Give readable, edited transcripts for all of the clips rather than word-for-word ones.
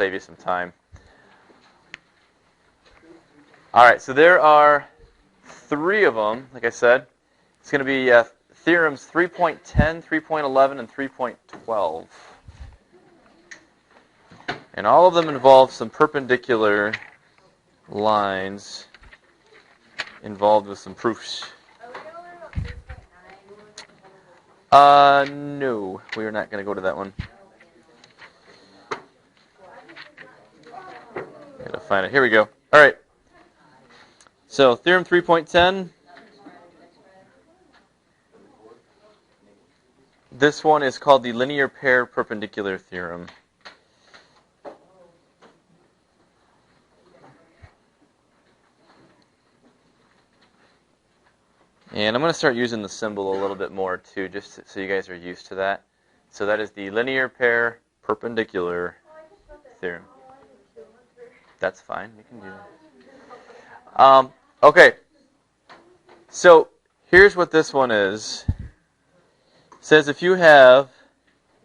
save you some time. All right, so there are 3 of them, like I said. It's going to be theorems 3.10, 3.11, and 3.12. And all of them involve some perpendicular lines involved with some proofs. No, we are not going to go to that one. Gotta find it. Here we go. All right. So, theorem 3.10. This one is called the linear pair perpendicular theorem. And I'm going to start using the symbol a little bit more too, just so you guys are used to that. So that is the linear pair perpendicular theorem. That's fine. You can do that. Okay. So here's what this one is. It says if you have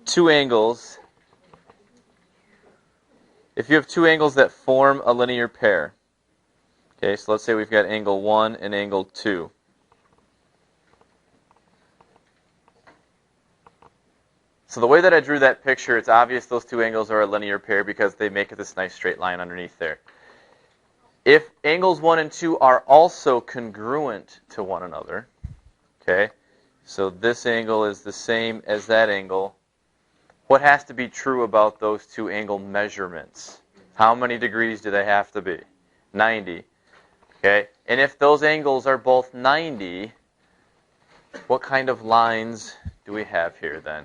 2 angles, that form a linear pair. Okay, so let's say we've got angle 1 and angle 2. So the way that I drew that picture, it's obvious those 2 angles are a linear pair because they make this nice straight line underneath there. If angles 1 and 2 are also congruent to one another, okay, so this angle is the same as that angle, what has to be true about those 2 angle measurements? How many degrees do they have to be? 90. Okay, and if those angles are both 90, what kind of lines do we have here then?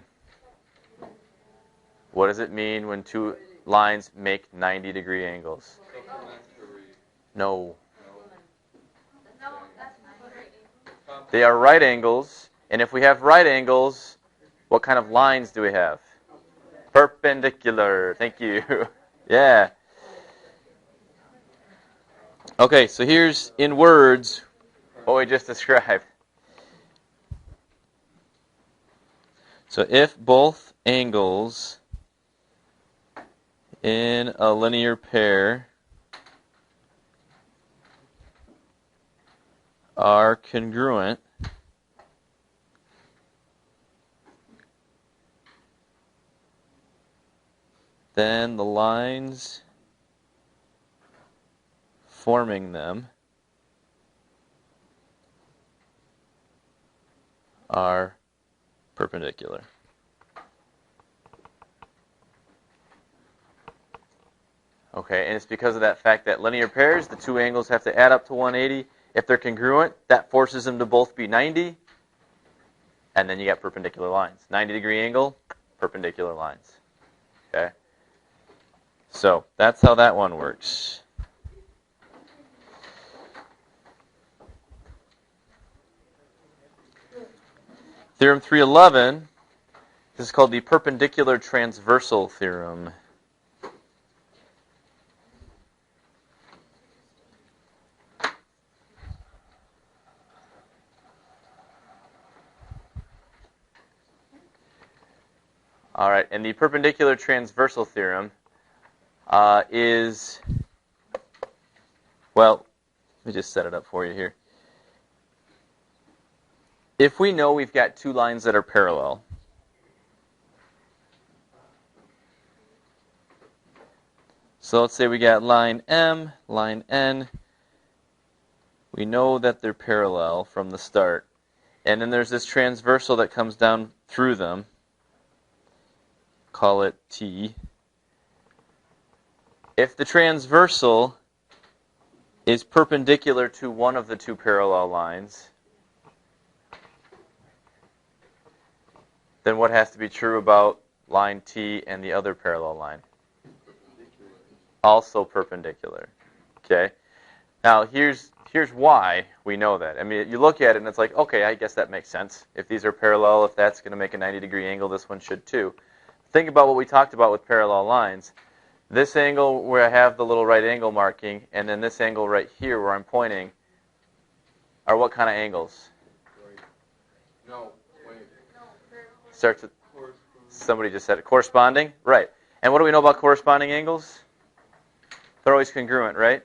What does it mean when 2 lines make 90-degree angles? No. They are right angles, and if we have right angles, what kind of lines do we have? Perpendicular. Thank you. Yeah. Okay, so here's, in words, what we just described. So if both angles in a linear pair are congruent, then the lines forming them are perpendicular. Okay, and it's because of that fact that linear pairs, the 2 angles have to add up to 180. If they're congruent, that forces them to both be 90. And then you got perpendicular lines. 90-degree angle, perpendicular lines. Okay? So, that's how that one works. Theorem 311, this is called the perpendicular transversal theorem. All right, and the perpendicular transversal theorem is, well, let me just set it up for you here. If we know we've got 2 lines that are parallel, so let's say we got line M, line N, we know that they're parallel from the start, and then there's this transversal that comes down through them, call it T. If the transversal is perpendicular to one of the 2 parallel lines, then what has to be true about line T and the other parallel line? Also perpendicular. Okay? Now, here's why we know that. I mean, you look at it and it's like, okay, I guess that makes sense. If these are parallel, if that's going to make a 90-degree angle, this one should too. Think about what we talked about with parallel lines. This angle where I have the little right angle marking, and then this angle right here where I'm pointing, are what kind of angles? No, wait. Starts with, somebody just said it. Corresponding? Right. And what do we know about corresponding angles? They're always congruent, right?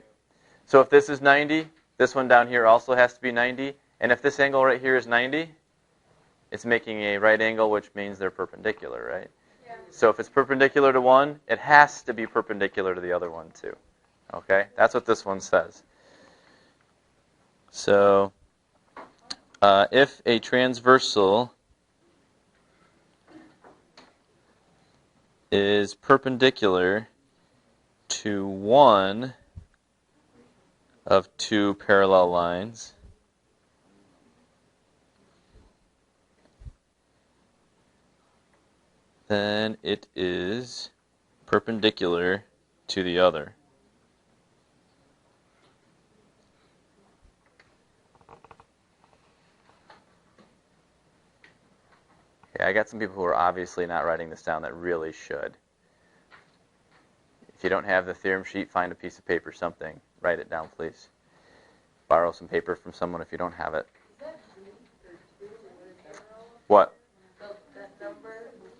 So if this is 90, this one down here also has to be 90. And if this angle right here is 90, it's making a right angle, which means they're perpendicular, right? Yeah. So if it's perpendicular to one, it has to be perpendicular to the other one too. Okay? That's what this one says. So if a transversal is perpendicular to one of two parallel lines, then it is perpendicular to the other. Okay, I got some people who are obviously not writing this down that really should. If you don't have the theorem sheet, find a piece of paper, something. Write it down, please. Borrow some paper from someone if you don't have it. What?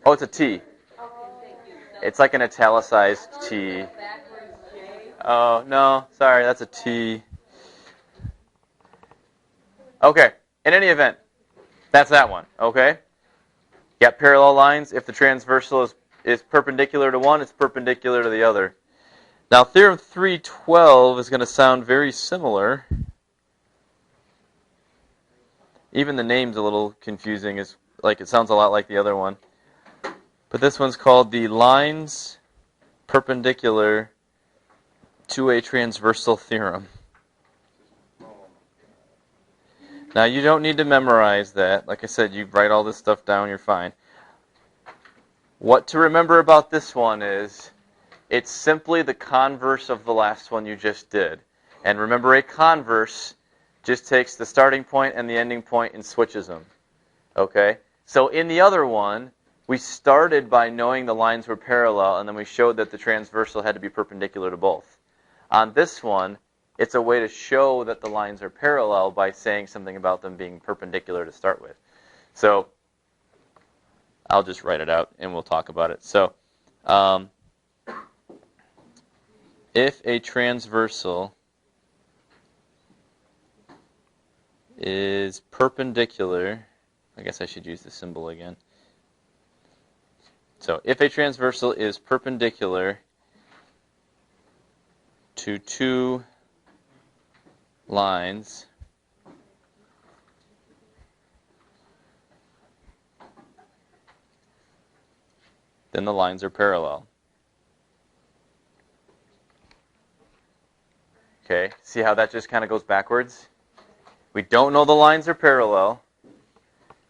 Oh, it's a T. It's like an italicized T. Oh, no, sorry, that's a T. Okay, in any event, that's that one, okay? You got parallel lines. If the transversal is perpendicular to one, it's perpendicular to the other. Now, Theorem 312 is going to sound very similar. Even the name's a little confusing. It's like it sounds a lot like the other one. But this one's called the lines perpendicular to a transversal theorem. Now, you don't need to memorize that. Like I said, you write all this stuff down, you're fine. What to remember about this one is it's simply the converse of the last one you just did. And remember, a converse just takes the starting point and the ending point and switches them. Okay? So in the other one, we started by knowing the lines were parallel, and then we showed that the transversal had to be perpendicular to both. On this one, it's a way to show that the lines are parallel by saying something about them being perpendicular to start with. So I'll just write it out and we'll talk about it. So if a transversal is perpendicular, I guess I should use the symbol again. So if a transversal is perpendicular to two lines then the lines are parallel. Okay, see how that just kind of goes backwards? We don't know the lines are parallel,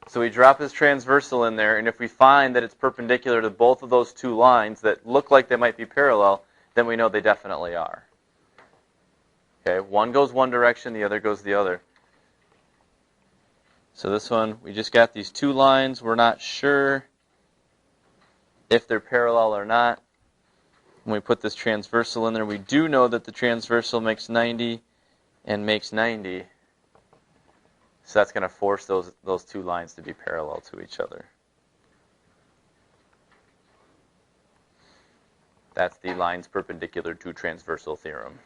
so we drop this transversal in there, and if we find that it's perpendicular to both of those two lines that look like they might be parallel, then we know they definitely are. Okay, one goes one direction, the other goes the other. So this one, we just got these two lines. We're not sure if they're parallel or not. When we put this transversal in there, we do know that the transversal makes 90 and makes 90. So that's going to force those two lines to be parallel to each other. That's the lines perpendicular to transversal theorem.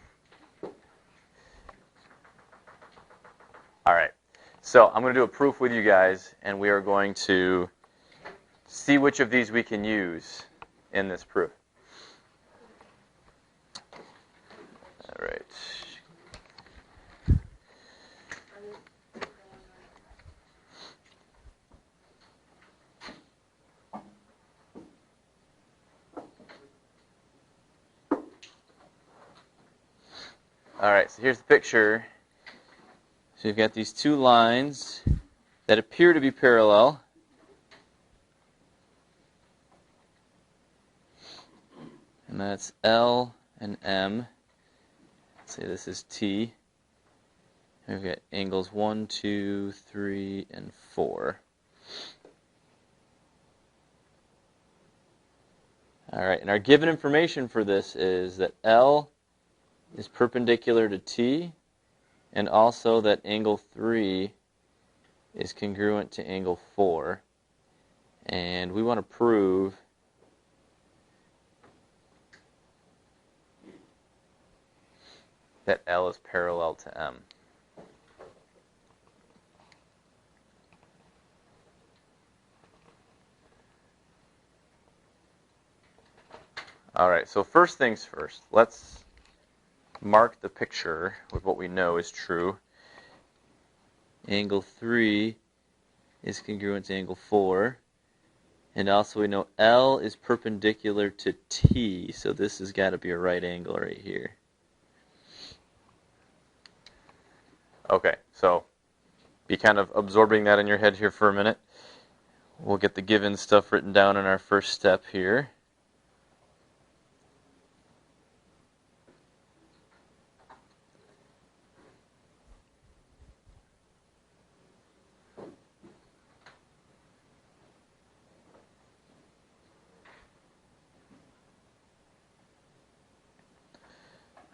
All right, so I'm going to do a proof with you guys, and we are going to see which of these we can use in this proof. All right. All right, so here's the picture. So you've got these two lines that appear to be parallel. And that's L and M. Let's say this is T. And we've got angles 1, 2, 3, and 4. All right, and our given information for this is that L is perpendicular to T, and also that angle 3 is congruent to angle 4. And we want to prove that L is parallel to M. All right, so first things first, let's mark the picture with what we know is true. Angle 3 is congruent to angle 4. And also we know L is perpendicular to T, so this has got to be a right angle right here. Okay, so be kind of absorbing that in your head here for a minute. We'll get the given stuff written down in our first step here.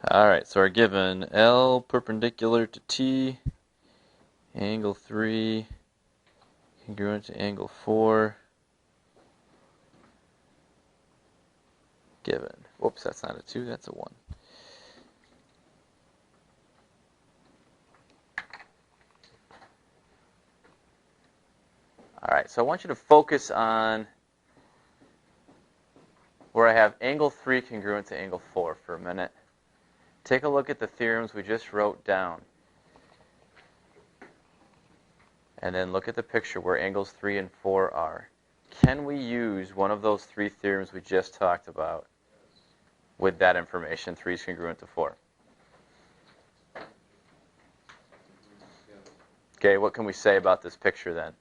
Alright, so our given, L perpendicular to T, angle 3, congruent to angle 4, given. Whoops, that's not a 2, that's a 1. Alright, so I want you to focus on where I have angle 3 congruent to angle 4 for a minute. Take a look at the theorems we just wrote down. And then look at the picture where angles 3 and 4 are. Can we use one of those three theorems we just talked about with that information? 3 is congruent to 4. Okay, what can we say about this picture then?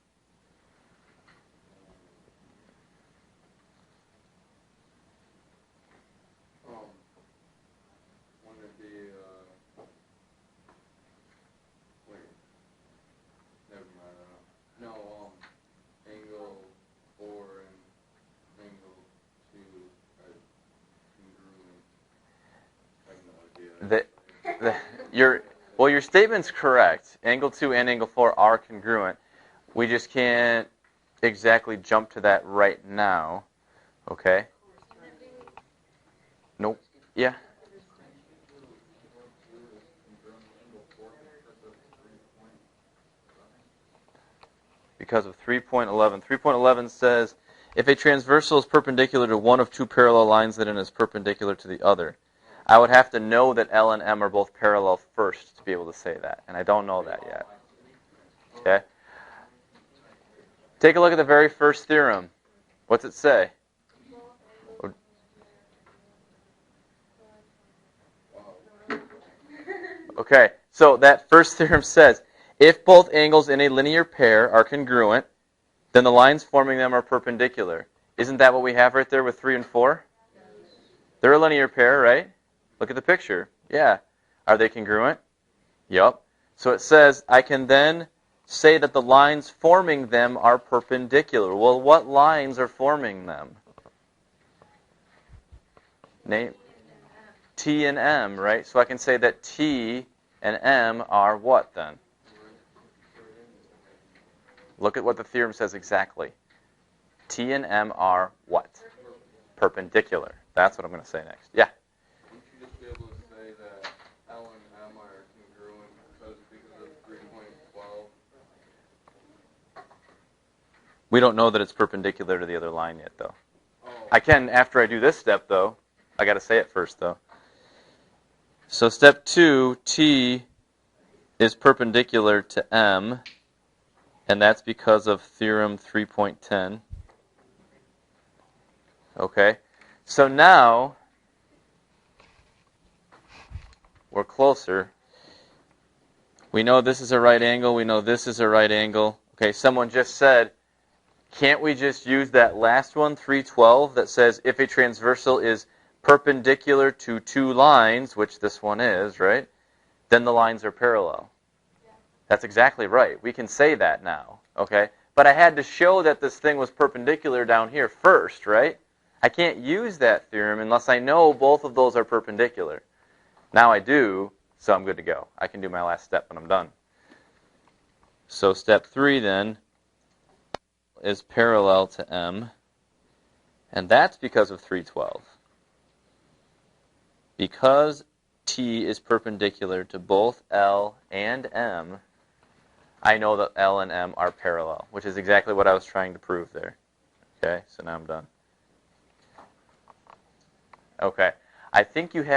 Angle 4 and angle 2 are congruent. I have no idea. Your statement's correct. Angle 2 and angle 4 are congruent. We just can't exactly jump to that right now. Okay? Nope. Yeah? Because of 3.11. 3.11 says, if a transversal is perpendicular to one of two parallel lines, then it is perpendicular to the other. I would have to know that L and M are both parallel first to be able to say that, and I don't know that yet. Okay? Take a look at the very first theorem. What's it say? Okay, so that first theorem says, if both angles in a linear pair are congruent, then the lines forming them are perpendicular. Isn't that what we have right there with 3 and 4? They're a linear pair, right? Look at the picture. Yeah. Are they congruent? Yup. So it says, I can then say that the lines forming them are perpendicular. Well, what lines are forming them? Name T and M, right? So I can say that T and M are what then? Look at what the theorem says exactly. T and M are what? Perpendicular. That's what I'm going to say next. Yeah? Wouldn't you just be able to say that L and M are congruent because of 3.12? We don't know that it's perpendicular to the other line yet, though. Oh. I can, after I do this step, though. I got to say it first, though. So step 2, T is perpendicular to M, and that's because of theorem 3.10. Okay, so now we're closer. We know this is a right angle. We know this is a right angle. Okay, someone just said, can't we just use that last one, 312, that says if a transversal is perpendicular to two lines, which this one is, right, then the lines are parallel. That's exactly right. We can say that now, okay? But I had to show that this thing was perpendicular down here first, right? I can't use that theorem unless I know both of those are perpendicular. Now I do, so I'm good to go. I can do my last step when I'm done. So step 3 then is parallel to M, and that's because of 312. Because T is perpendicular to both L and M, I know that L and M are parallel, which is exactly what I was trying to prove there. Okay, so now I'm done. Okay, I think you have